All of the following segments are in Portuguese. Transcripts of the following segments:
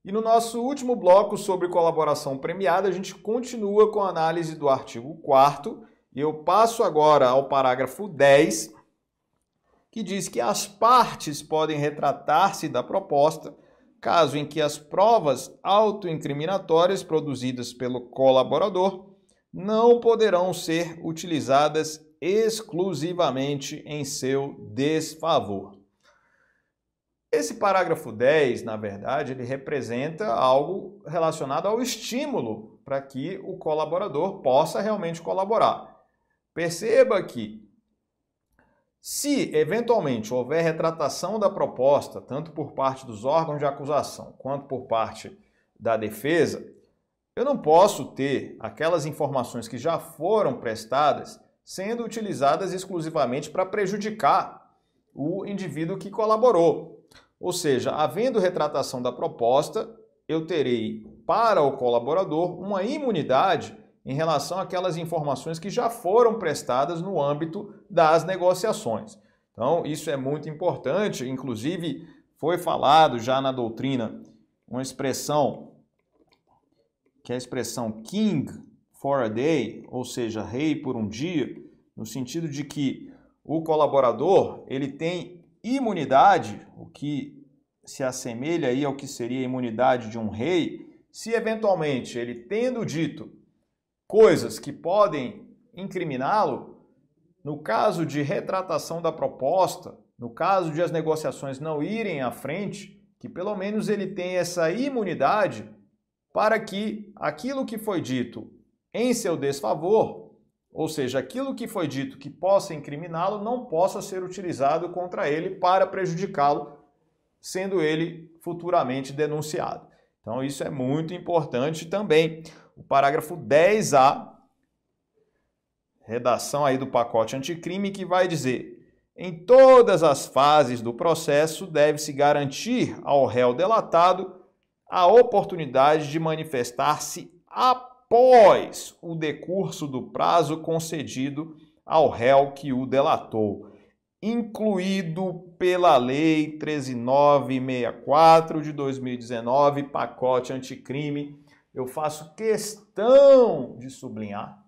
E no nosso último bloco sobre colaboração premiada, a gente continua com a análise do artigo 4º e eu passo agora ao parágrafo 10, que diz que as partes podem retratar-se da proposta caso em que as provas autoincriminatórias produzidas pelo colaborador não poderão ser utilizadas exclusivamente em seu desfavor. Esse parágrafo 10, na verdade, ele representa algo relacionado ao estímulo para que o colaborador possa realmente colaborar. Perceba que, se eventualmente houver retratação da proposta, tanto por parte dos órgãos de acusação quanto por parte da defesa, eu não posso ter aquelas informações que já foram prestadas sendo utilizadas exclusivamente para prejudicar o indivíduo que colaborou. Ou seja, havendo retratação da proposta, eu terei para o colaborador uma imunidade em relação àquelas informações que já foram prestadas no âmbito das negociações. Então, isso é muito importante, inclusive foi falado já na doutrina uma expressão, que é a expressão king for a day, ou seja, rei por um dia, no sentido de que o colaborador ele tem imunidade, o que se assemelha aí ao que seria a imunidade de um rei, se eventualmente ele tendo dito coisas que podem incriminá-lo, no caso de retratação da proposta, no caso de as negociações não irem à frente, que pelo menos ele tem essa imunidade para que aquilo que foi dito em seu desfavor, ou seja, aquilo que foi dito que possa incriminá-lo, não possa ser utilizado contra ele para prejudicá-lo, sendo ele futuramente denunciado. Então isso é muito importante também. O parágrafo 10A, redação aí do pacote anticrime, que vai dizer: em todas as fases do processo deve-se garantir ao réu delatado a oportunidade de manifestar-se após o decurso do prazo concedido ao réu que o delatou, incluído pela Lei 13.964 de 2019, pacote anticrime. Eu faço questão de sublinhar,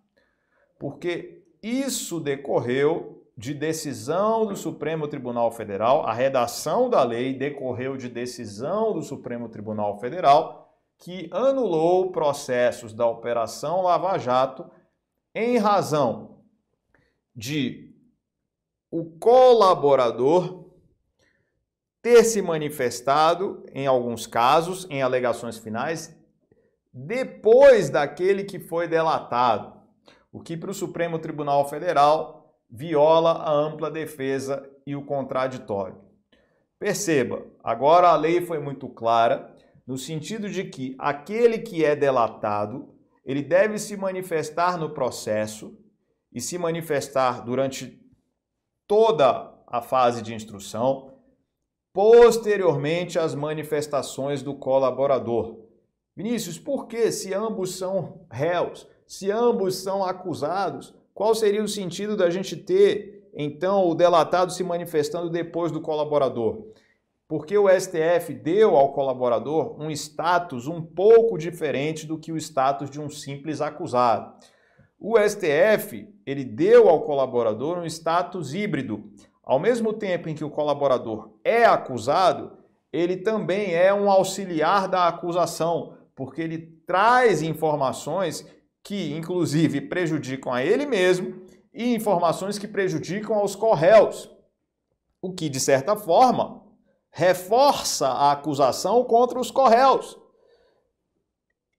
porque isso decorreu de decisão do Supremo Tribunal Federal, a redação da lei decorreu de decisão do Supremo Tribunal Federal, que anulou processos da Operação Lava Jato em razão de o colaborador ter se manifestado, em alguns casos, em alegações finais, depois daquele que foi delatado, o que para o Supremo Tribunal Federal viola a ampla defesa e o contraditório. Perceba, agora a lei foi muito clara, no sentido de que aquele que é delatado, ele deve se manifestar no processo e se manifestar durante toda a fase de instrução, posteriormente às manifestações do colaborador. Vinícius, por que, se ambos são réus, se ambos são acusados, qual seria o sentido da gente ter, então, o delatado se manifestando depois do colaborador? Porque o STF deu ao colaborador um status um pouco diferente do que o status de um simples acusado. O STF, ele deu ao colaborador um status híbrido. Ao mesmo tempo em que o colaborador é acusado, ele também é um auxiliar da acusação, porque ele traz informações que, inclusive, prejudicam a ele mesmo e informações que prejudicam aos corréus, o que, de certa forma, reforça a acusação contra os corréus.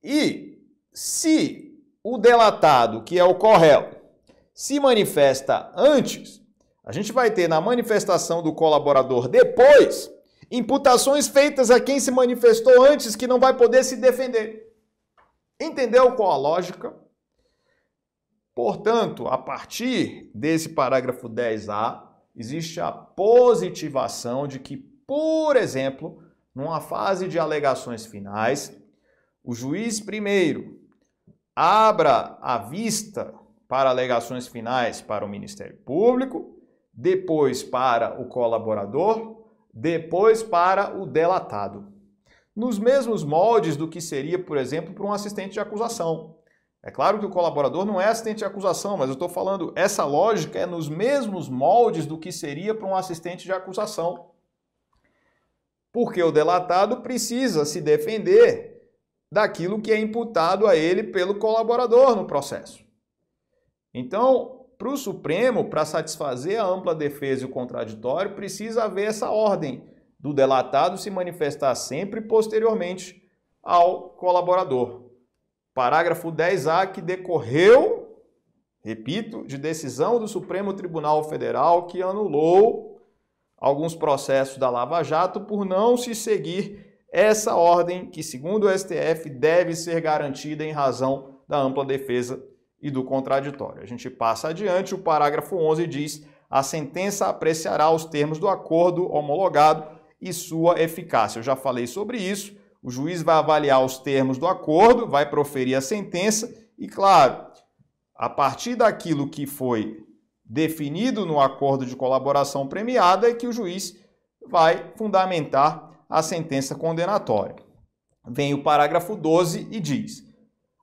E se o delatado, que é o corréu, se manifesta antes, a gente vai ter na manifestação do colaborador depois imputações feitas a quem se manifestou antes que não vai poder se defender. Entendeu qual a lógica? Portanto, a partir desse parágrafo 10A, existe a positivação de que, por exemplo, numa fase de alegações finais, o juiz primeiro abra a vista para alegações finais para o Ministério Público, depois para o colaborador, depois para o delatado. nos mesmos moldes do que seria, por exemplo, para um assistente de acusação. É claro que o colaborador não é assistente de acusação, mas eu estou falando, essa lógica é nos mesmos moldes do que seria para um assistente de acusação. Porque o delatado precisa se defender daquilo que é imputado a ele pelo colaborador no processo. Então, para o Supremo, para satisfazer a ampla defesa e o contraditório, precisa haver essa ordem do delatado se manifestar sempre posteriormente ao colaborador. Parágrafo 10A, que decorreu, repito, de decisão do Supremo Tribunal Federal que anulou alguns processos da Lava Jato por não se seguir essa ordem que, segundo o STF, deve ser garantida em razão da ampla defesa e do contraditório. A gente passa adiante, o parágrafo 11 diz: a sentença apreciará os termos do acordo homologado e sua eficácia. Eu já falei sobre isso. O juiz vai avaliar os termos do acordo, vai proferir a sentença e, claro, a partir daquilo que foi definido no acordo de colaboração premiada é que o juiz vai fundamentar a sentença condenatória. Vem o parágrafo 12 e diz: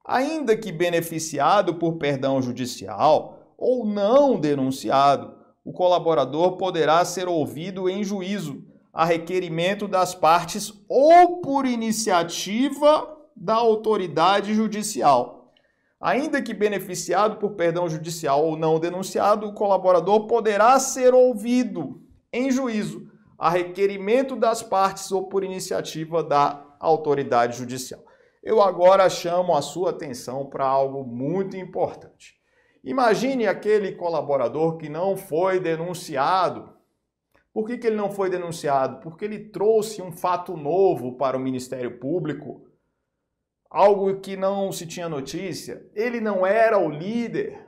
ainda que beneficiado por perdão judicial ou não denunciado, o colaborador poderá ser ouvido em juízo a requerimento das partes ou por iniciativa da autoridade judicial. Ainda que beneficiado por perdão judicial ou não denunciado, o colaborador poderá ser ouvido em juízo a requerimento das partes ou por iniciativa da autoridade judicial. Eu agora chamo a sua atenção para algo muito importante. Imagine aquele colaborador que não foi denunciado. Por que ele não foi denunciado? Porque ele trouxe um fato novo para o Ministério Público, algo que não se tinha notícia. Ele não era o líder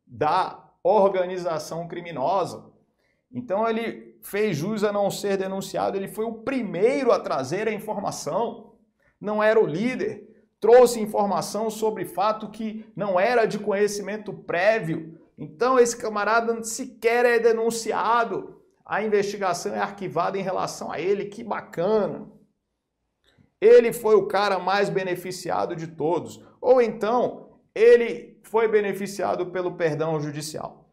da organização criminosa. Então ele fez jus a não ser denunciado, ele foi o primeiro a trazer a informação. Não era o líder, trouxe informação sobre fato que não era de conhecimento prévio. Então esse camarada sequer é denunciado. A investigação é arquivada em relação a ele, que bacana. Ele foi o cara mais beneficiado de todos. Ou então, ele foi beneficiado pelo perdão judicial.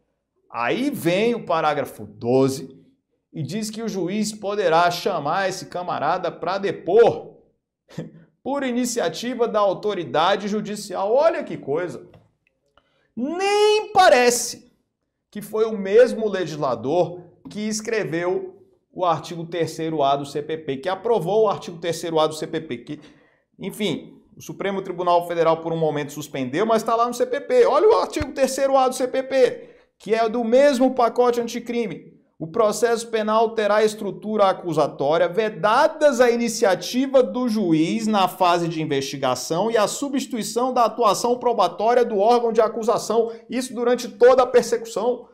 Aí vem o parágrafo 12 e diz que o juiz poderá chamar esse camarada para depor por iniciativa da autoridade judicial. Olha que coisa. Nem parece que foi o mesmo legislador que escreveu o artigo 3º-A do CPP, que aprovou o artigo 3º-A do CPP, que, enfim, o Supremo Tribunal Federal por um momento suspendeu, mas está lá no CPP. Olha o artigo 3º-A do CPP, que é do mesmo pacote anticrime. O processo penal terá estrutura acusatória vedadas a iniciativa do juiz na fase de investigação e a substituição da atuação probatória do órgão de acusação, isso durante toda a persecução.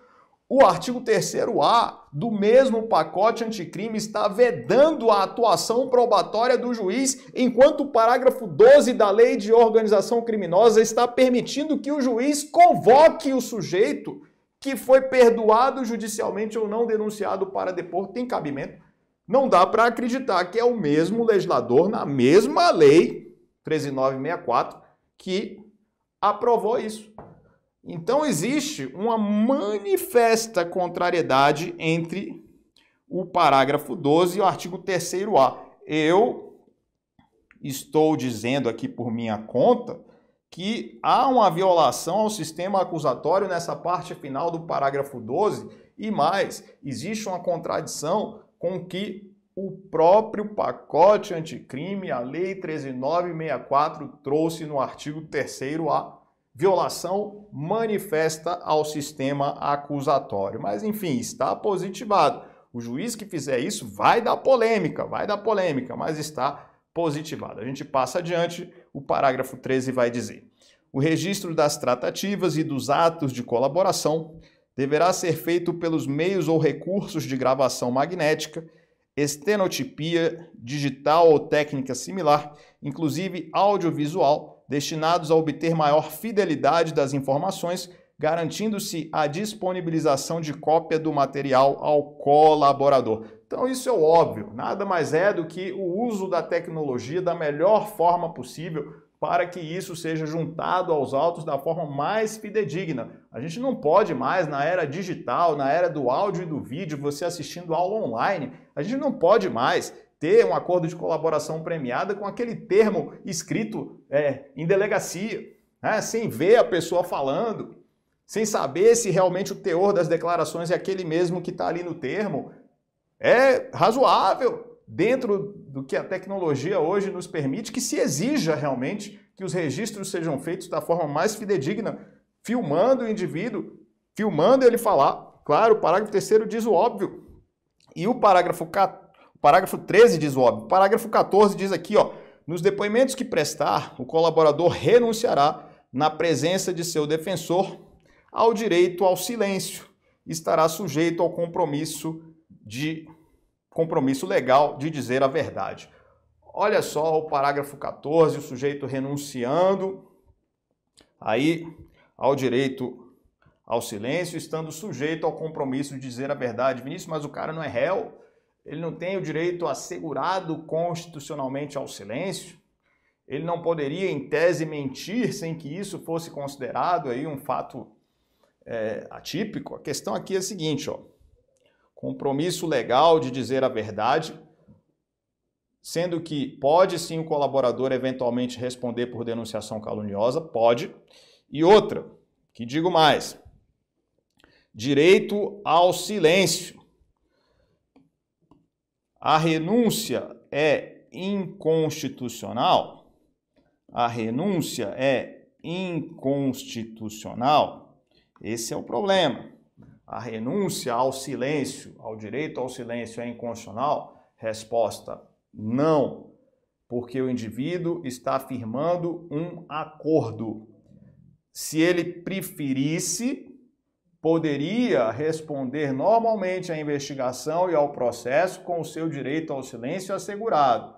O artigo 3º-A do mesmo pacote anticrime está vedando a atuação probatória do juiz, enquanto o parágrafo 12 da Lei de Organização Criminosa está permitindo que o juiz convoque o sujeito que foi perdoado judicialmente ou não denunciado para depor. Tem cabimento. Não dá para acreditar que é o mesmo legislador, na mesma Lei 13.964, que aprovou isso. Então existe uma manifesta contrariedade entre o parágrafo 12 e o artigo 3º-A. Eu estou dizendo aqui por minha conta que há uma violação ao sistema acusatório nessa parte final do parágrafo 12 e mais, existe uma contradição com que o próprio pacote anticrime, a Lei 13.964, trouxe no artigo 3º-A. Violação manifesta ao sistema acusatório. Mas, enfim, está positivado. O juiz que fizer isso vai dar polêmica, mas está positivado. A gente passa adiante, o parágrafo 13 vai dizer: o registro das tratativas e dos atos de colaboração deverá ser feito pelos meios ou recursos de gravação magnética, estenotipia, digital ou técnica similar, inclusive audiovisual, destinados a obter maior fidelidade das informações, garantindo-se a disponibilização de cópia do material ao colaborador. Então isso é óbvio, nada mais é do que o uso da tecnologia da melhor forma possível para que isso seja juntado aos autos da forma mais fidedigna. A gente não pode mais, na era digital, na era do áudio e do vídeo, você assistindo aula online, a gente não pode mais ter um acordo de colaboração premiada com aquele termo escrito em delegacia, né, sem ver a pessoa falando, sem saber se realmente o teor das declarações é aquele mesmo que está ali no termo. É razoável, dentro do que a tecnologia hoje nos permite, que se exija realmente que os registros sejam feitos da forma mais fidedigna, filmando o indivíduo, filmando ele falar. Claro, o parágrafo 3º diz o óbvio. E o parágrafo 13 diz o óbvio. O parágrafo 14 diz aqui, ó, nos depoimentos que prestar, o colaborador renunciará, na presença de seu defensor, ao direito ao silêncio, estará sujeito ao compromisso legal de dizer a verdade. Olha só o parágrafo 14, o sujeito renunciando aí ao direito ao silêncio, estando sujeito ao compromisso de dizer a verdade. Vinícius, mas o cara não é réu? Ele não tem o direito assegurado constitucionalmente ao silêncio? Ele não poderia, em tese, mentir sem que isso fosse considerado aí um fato atípico? A questão aqui é a seguinte, ó. Compromisso legal de dizer a verdade, sendo que pode sim o colaborador eventualmente responder por denunciação caluniosa, pode. E outra, que digo mais, direito ao silêncio. A renúncia é inconstitucional? A renúncia é inconstitucional? Esse é o problema. A renúncia ao silêncio, ao direito ao silêncio é inconstitucional? Resposta: não, porque o indivíduo está firmando um acordo. Se ele preferisse, poderia responder normalmente à investigação e ao processo com o seu direito ao silêncio assegurado.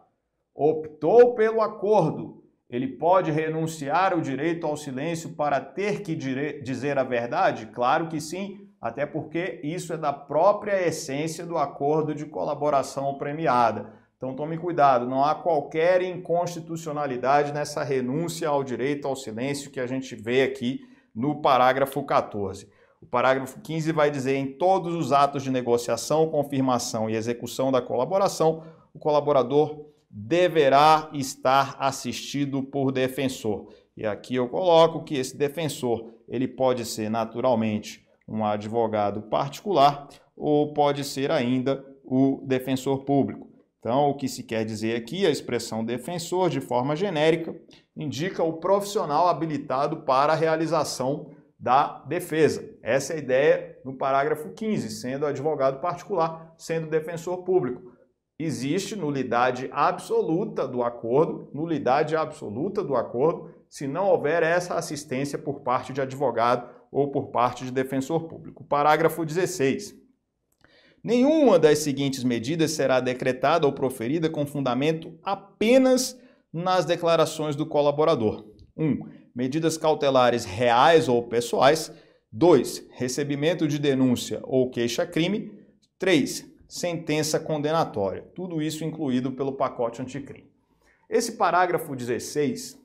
Optou pelo acordo. Ele pode renunciar o direito ao silêncio para ter que dizer a verdade? Claro que sim, até porque isso é da própria essência do acordo de colaboração premiada. Então tome cuidado, não há qualquer inconstitucionalidade nessa renúncia ao direito ao silêncio que a gente vê aqui no parágrafo 14. O parágrafo 15 vai dizer: em todos os atos de negociação, confirmação e execução da colaboração, o colaborador deverá estar assistido por defensor. E aqui eu coloco que esse defensor, ele pode ser naturalmente um advogado particular ou pode ser ainda o defensor público. Então, o que se quer dizer aqui, a expressão defensor, de forma genérica, indica o profissional habilitado para a realização da defesa. Essa é a ideia no parágrafo 15, sendo advogado particular, sendo defensor público. Existe nulidade absoluta do acordo, se não houver essa assistência por parte de advogado ou por parte de defensor público. Parágrafo 16. Nenhuma das seguintes medidas será decretada ou proferida com fundamento apenas nas declarações do colaborador. 1. Medidas cautelares reais ou pessoais. 2. Recebimento de denúncia ou queixa-crime. 3. Sentença condenatória. Tudo isso incluído pelo pacote anticrime. Esse parágrafo 16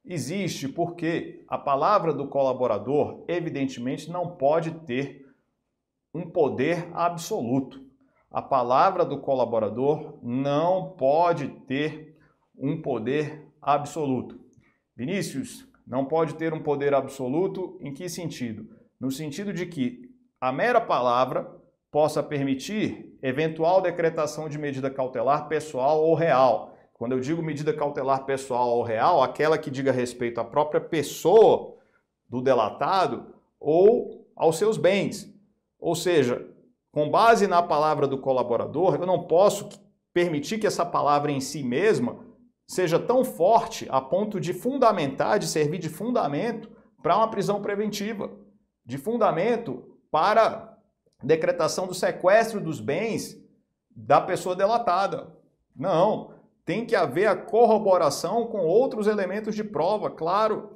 existe porque a palavra do colaborador, evidentemente, não pode ter um poder absoluto. A palavra do colaborador não pode ter um poder absoluto. Vinícius, não pode ter um poder absoluto em que sentido? No sentido de que a mera palavra possa permitir eventual decretação de medida cautelar pessoal ou real. Quando eu digo medida cautelar pessoal ou real, aquela que diga respeito à própria pessoa do delatado ou aos seus bens. Ou seja, com base na palavra do colaborador, eu não posso permitir que essa palavra em si mesma seja tão forte a ponto de fundamentar, de servir de fundamento para uma prisão preventiva, de fundamento para decretação do sequestro dos bens da pessoa delatada. Não, tem que haver a corroboração com outros elementos de prova, claro.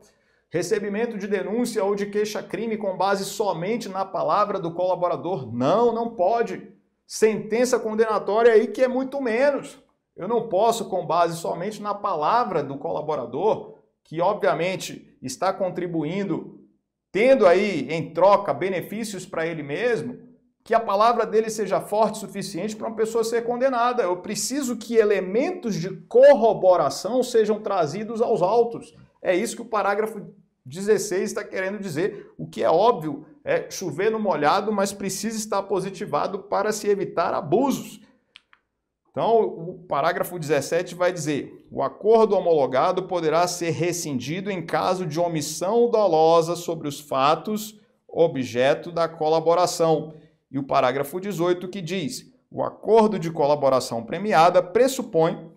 Recebimento de denúncia ou de queixa-crime com base somente na palavra do colaborador? Não, não pode. Sentença condenatória aí que é muito menos. Eu não posso, com base somente na palavra do colaborador, que obviamente está contribuindo, tendo aí em troca benefícios para ele mesmo, que a palavra dele seja forte o suficiente para uma pessoa ser condenada. Eu preciso que elementos de corroboração sejam trazidos aos autos. É isso que o parágrafo 16 está querendo dizer. O que é óbvio é chover no molhado, mas precisa estar positivado para se evitar abusos. Então, o parágrafo 17 vai dizer: o acordo homologado poderá ser rescindido em caso de omissão dolosa sobre os fatos objeto da colaboração. E o parágrafo 18 que diz: o acordo de colaboração premiada pressupõe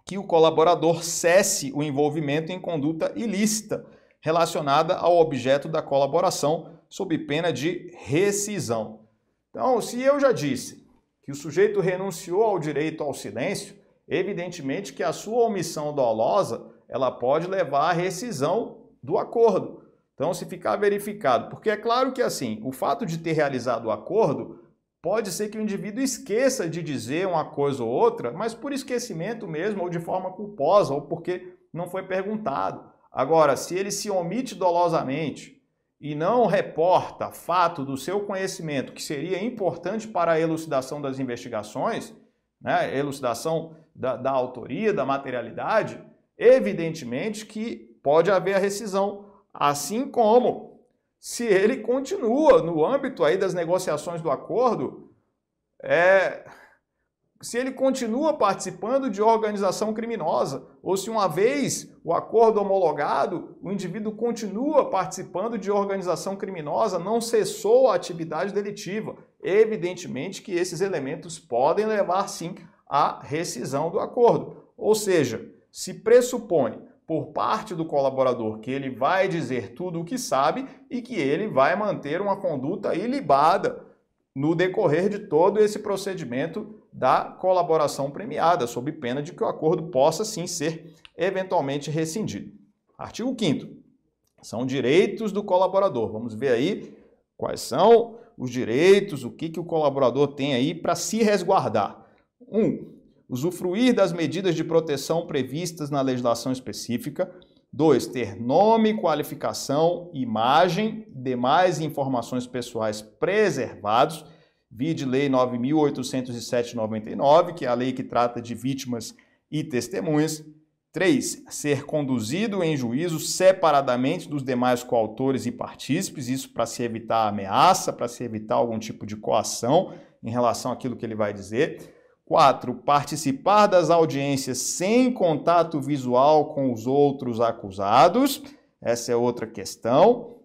que o colaborador cesse o envolvimento em conduta ilícita relacionada ao objeto da colaboração, sob pena de rescisão. Então, se eu já disse que o sujeito renunciou ao direito ao silêncio, evidentemente que a sua omissão dolosa, ela pode levar à rescisão do acordo. Então, se ficar verificado, porque é claro que assim, o fato de ter realizado o acordo, pode ser que o indivíduo esqueça de dizer uma coisa ou outra, mas por esquecimento mesmo, ou de forma culposa, ou porque não foi perguntado. Agora, se ele se omite dolosamente e não reporta fato do seu conhecimento que seria importante para a elucidação das investigações, né, elucidação da autoria, da materialidade, evidentemente que pode haver a rescisão, assim como se ele continua no âmbito aí das negociações do acordo, se ele continua participando de organização criminosa, ou se uma vez o acordo homologado, o indivíduo continua participando de organização criminosa, não cessou a atividade delitiva. Evidentemente que esses elementos podem levar, sim, à rescisão do acordo. Ou seja, se pressupõe por parte do colaborador que ele vai dizer tudo o que sabe e que ele vai manter uma conduta ilibada no decorrer de todo esse procedimento da colaboração premiada, sob pena de que o acordo possa, sim, ser eventualmente rescindido. Artigo 5º. São direitos do colaborador. Vamos ver aí quais são os direitos, o que o colaborador tem aí para se resguardar. 1. Usufruir das medidas de proteção previstas na legislação específica. 2. Ter nome, qualificação, imagem e demais informações pessoais preservados. Vide Lei 9.807/99, que é a lei que trata de vítimas e testemunhas. 3. Ser conduzido em juízo separadamente dos demais coautores e partícipes, isso para se evitar ameaça, para se evitar algum tipo de coação em relação àquilo que ele vai dizer. 4. Participar das audiências sem contato visual com os outros acusados. Essa é outra questão.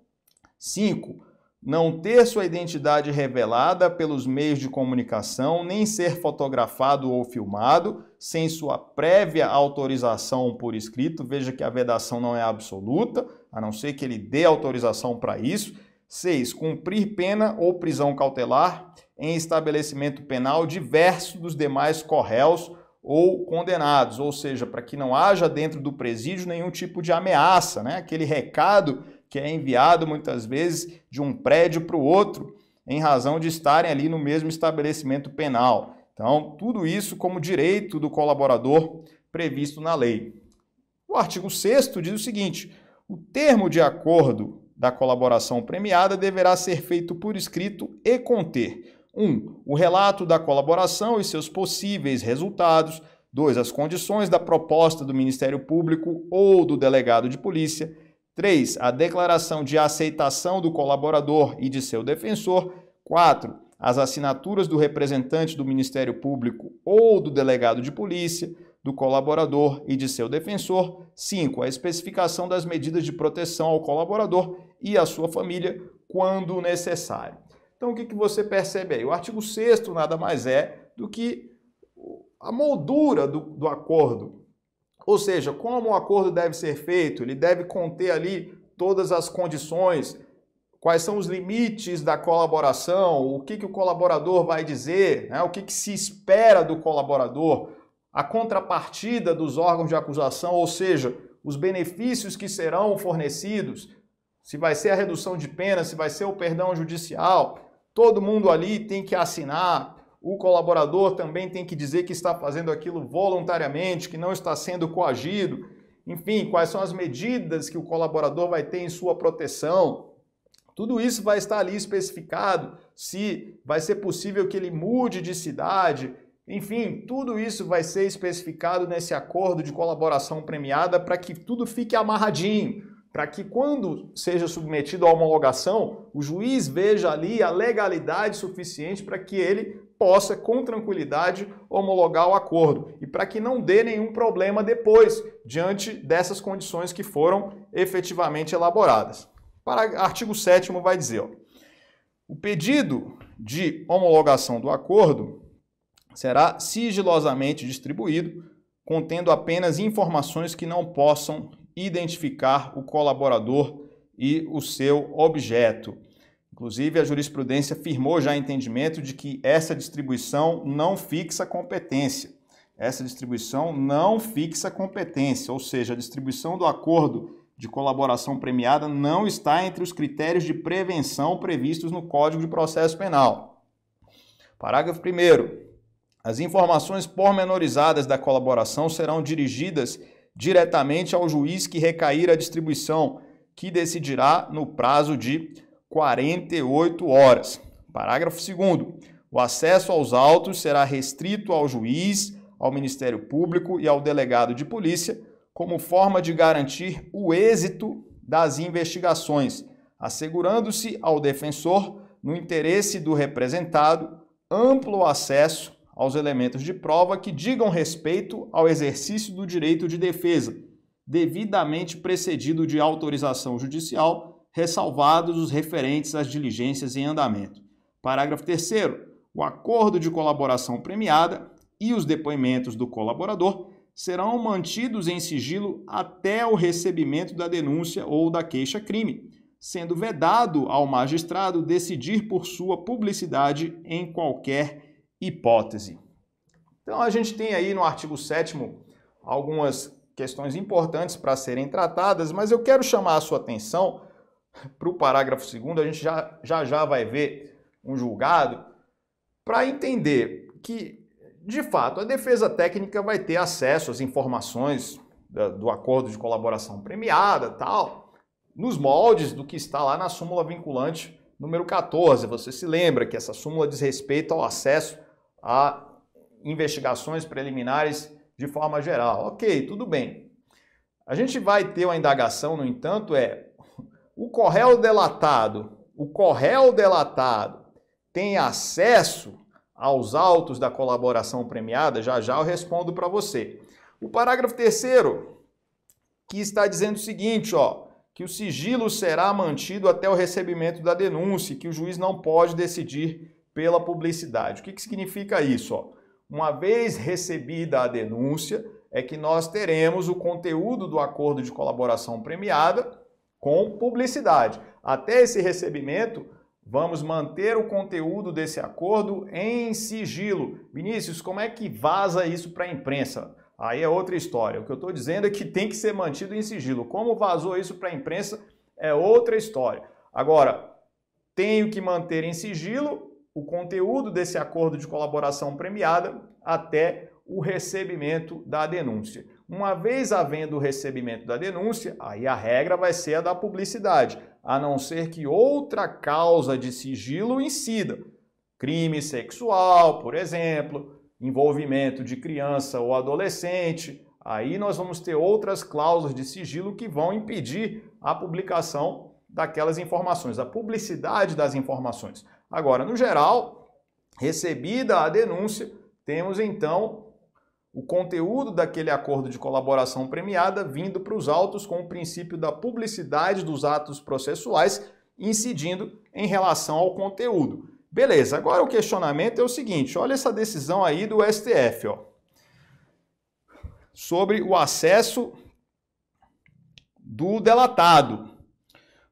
5. Não ter sua identidade revelada pelos meios de comunicação, nem ser fotografado ou filmado, sem sua prévia autorização por escrito. Veja que a vedação não é absoluta, a não ser que ele dê autorização para isso. 6. Cumprir pena ou prisão cautelar em estabelecimento penal diverso dos demais corréus ou condenados, ou seja, para que não haja dentro do presídio nenhum tipo de ameaça, né? Aquele recado que é enviado muitas vezes de um prédio para o outro, em razão de estarem ali no mesmo estabelecimento penal. Então, tudo isso como direito do colaborador previsto na lei. O artigo 6º diz o seguinte: o termo de acordo da colaboração premiada deverá ser feito por escrito e conter: 1. O relato da colaboração e seus possíveis resultados. 2. As condições da proposta do Ministério Público ou do delegado de polícia. 3. A declaração de aceitação do colaborador e de seu defensor. 4. As assinaturas do representante do Ministério Público ou do delegado de polícia, do colaborador e de seu defensor. 5. A especificação das medidas de proteção ao colaborador e à sua família, quando necessário. Então, o que você percebe aí? O artigo 6º nada mais é do que a moldura do acordo. Ou seja, como o acordo deve ser feito, ele deve conter ali todas as condições, quais são os limites da colaboração, o que o colaborador vai dizer, né? O que se espera do colaborador, a contrapartida dos órgãos de acusação, ou seja, os benefícios que serão fornecidos, se vai ser a redução de pena, se vai ser o perdão judicial, todo mundo ali tem que assinar, o colaborador também tem que dizer que está fazendo aquilo voluntariamente, que não está sendo coagido, enfim, quais são as medidas que o colaborador vai ter em sua proteção. Tudo isso vai estar ali especificado, se vai ser possível que ele mude de cidade, enfim, tudo isso vai ser especificado nesse acordo de colaboração premiada para que tudo fique amarradinho, para que quando seja submetido à homologação, o juiz veja ali a legalidade suficiente para que ele possa, com tranquilidade, homologar o acordo e para que não dê nenhum problema depois, diante dessas condições que foram efetivamente elaboradas. Artigo 7º vai dizer, ó, o pedido de homologação do acordo será sigilosamente distribuído, contendo apenas informações que não possam identificar o colaborador e o seu objeto. Inclusive, a jurisprudência firmou já entendimento de que essa distribuição não fixa competência. Essa distribuição não fixa competência, ou seja, a distribuição do acordo de colaboração premiada não está entre os critérios de prevenção previstos no Código de Processo Penal. Parágrafo 1º. As informações pormenorizadas da colaboração serão dirigidas diretamente ao juiz que recair a distribuição, que decidirá no prazo de 48 horas. Parágrafo 2º. O acesso aos autos será restrito ao juiz, ao Ministério Público e ao delegado de polícia, como forma de garantir o êxito das investigações, assegurando-se ao defensor, no interesse do representado, amplo acesso aos elementos de prova que digam respeito ao exercício do direito de defesa, devidamente precedido de autorização judicial, ressalvados os referentes às diligências em andamento. Parágrafo 3º. O acordo de colaboração premiada e os depoimentos do colaborador serão mantidos em sigilo até o recebimento da denúncia ou da queixa-crime, sendo vedado ao magistrado decidir por sua publicidade em qualquer hipótese. Então, a gente tem aí no artigo 7º algumas questões importantes para serem tratadas, mas eu quero chamar a sua atenção para o parágrafo 2º, a gente já vai ver um julgado, para entender que, de fato, a defesa técnica vai ter acesso às informações do acordo de colaboração premiada, tal, nos moldes do que está lá na súmula vinculante número 14. Você se lembra que essa súmula diz respeito ao acesso a investigações preliminares de forma geral. Ok, tudo bem. A gente vai ter uma indagação, no entanto, o corréu delatado tem acesso aos autos da colaboração premiada? Já eu respondo para você. O parágrafo 3º, que está dizendo o seguinte, ó, que o sigilo será mantido até o recebimento da denúncia, que o juiz não pode decidir pela publicidade. O que significa isso? Ó? Uma vez recebida a denúncia, é que nós teremos o conteúdo do acordo de colaboração premiada com publicidade. Até esse recebimento, vamos manter o conteúdo desse acordo em sigilo. Vinícius, como é que vaza isso para a imprensa? Aí é outra história. O que eu estou dizendo é que tem que ser mantido em sigilo. Como vazou isso para a imprensa é outra história. Agora, tenho que manter em sigilo o conteúdo desse acordo de colaboração premiada até o recebimento da denúncia. Uma vez havendo o recebimento da denúncia, aí a regra vai ser a da publicidade, a não ser que outra causa de sigilo incida. Crime sexual, por exemplo, envolvimento de criança ou adolescente, aí nós vamos ter outras cláusulas de sigilo que vão impedir a publicação daquelas informações, a publicidade das informações. Agora, no geral, recebida a denúncia, temos então o conteúdo daquele acordo de colaboração premiada vindo para os autos com o princípio da publicidade dos atos processuais incidindo em relação ao conteúdo. Beleza, agora o questionamento é o seguinte, olha essa decisão aí do STF, ó, sobre o acesso do delatado.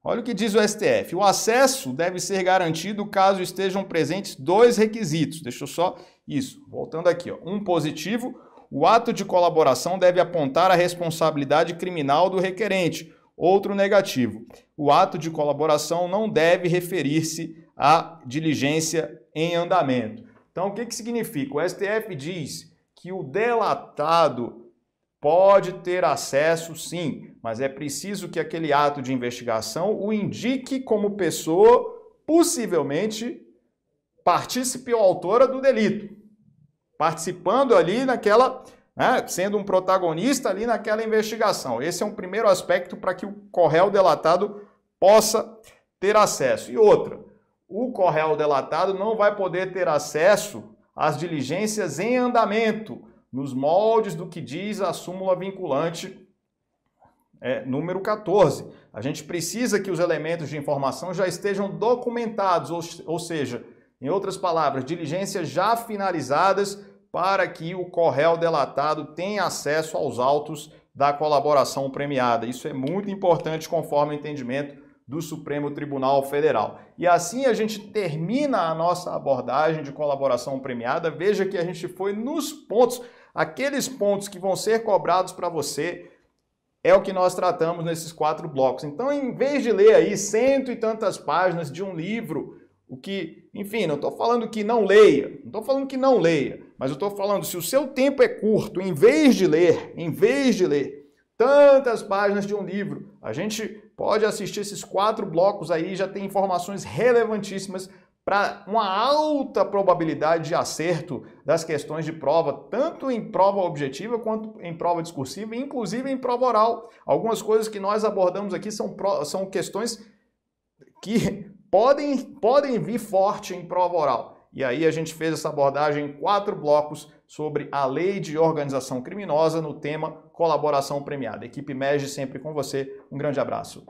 Olha o que diz o STF. O acesso deve ser garantido caso estejam presentes dois requisitos. Deixa eu só... Isso, voltando aqui, ó. Um positivo, O ato de colaboração deve apontar a responsabilidade criminal do requerente. Outro negativo. O ato de colaboração não deve referir-se à diligência em andamento. Então, o que significa? O STF diz que o delatado pode ter acesso, sim, mas é preciso que aquele ato de investigação o indique como pessoa possivelmente partícipe ou autora do delito, participando ali naquela, sendo um protagonista ali naquela investigação. Esse é um primeiro aspecto para que o corréu delatado possa ter acesso. E outra, o corréu delatado não vai poder ter acesso às diligências em andamento, nos moldes do que diz a súmula vinculante número 14. A gente precisa que os elementos de informação já estejam documentados, ou seja, em outras palavras, diligências já finalizadas para que o corréu delatado tenha acesso aos autos da colaboração premiada. Isso é muito importante conforme o entendimento do Supremo Tribunal Federal. E assim a gente termina a nossa abordagem de colaboração premiada. Veja que a gente foi nos pontos, aqueles pontos que vão ser cobrados para você, é o que nós tratamos nesses 4 blocos. Então, em vez de ler aí 100 e tantas páginas de um livro, enfim, não estou falando que não leia, mas eu estou falando, se o seu tempo é curto, em vez de ler tantas páginas de um livro, a gente pode assistir esses 4 blocos aí, já tem informações relevantíssimas para uma alta probabilidade de acerto das questões de prova, tanto em prova objetiva quanto em prova discursiva, inclusive em prova oral. Algumas coisas que nós abordamos aqui são questões que podem vir forte em prova oral. E aí a gente fez essa abordagem em 4 blocos sobre a lei de organização criminosa no tema colaboração premiada. Equipe MEG sempre com você. Um grande abraço.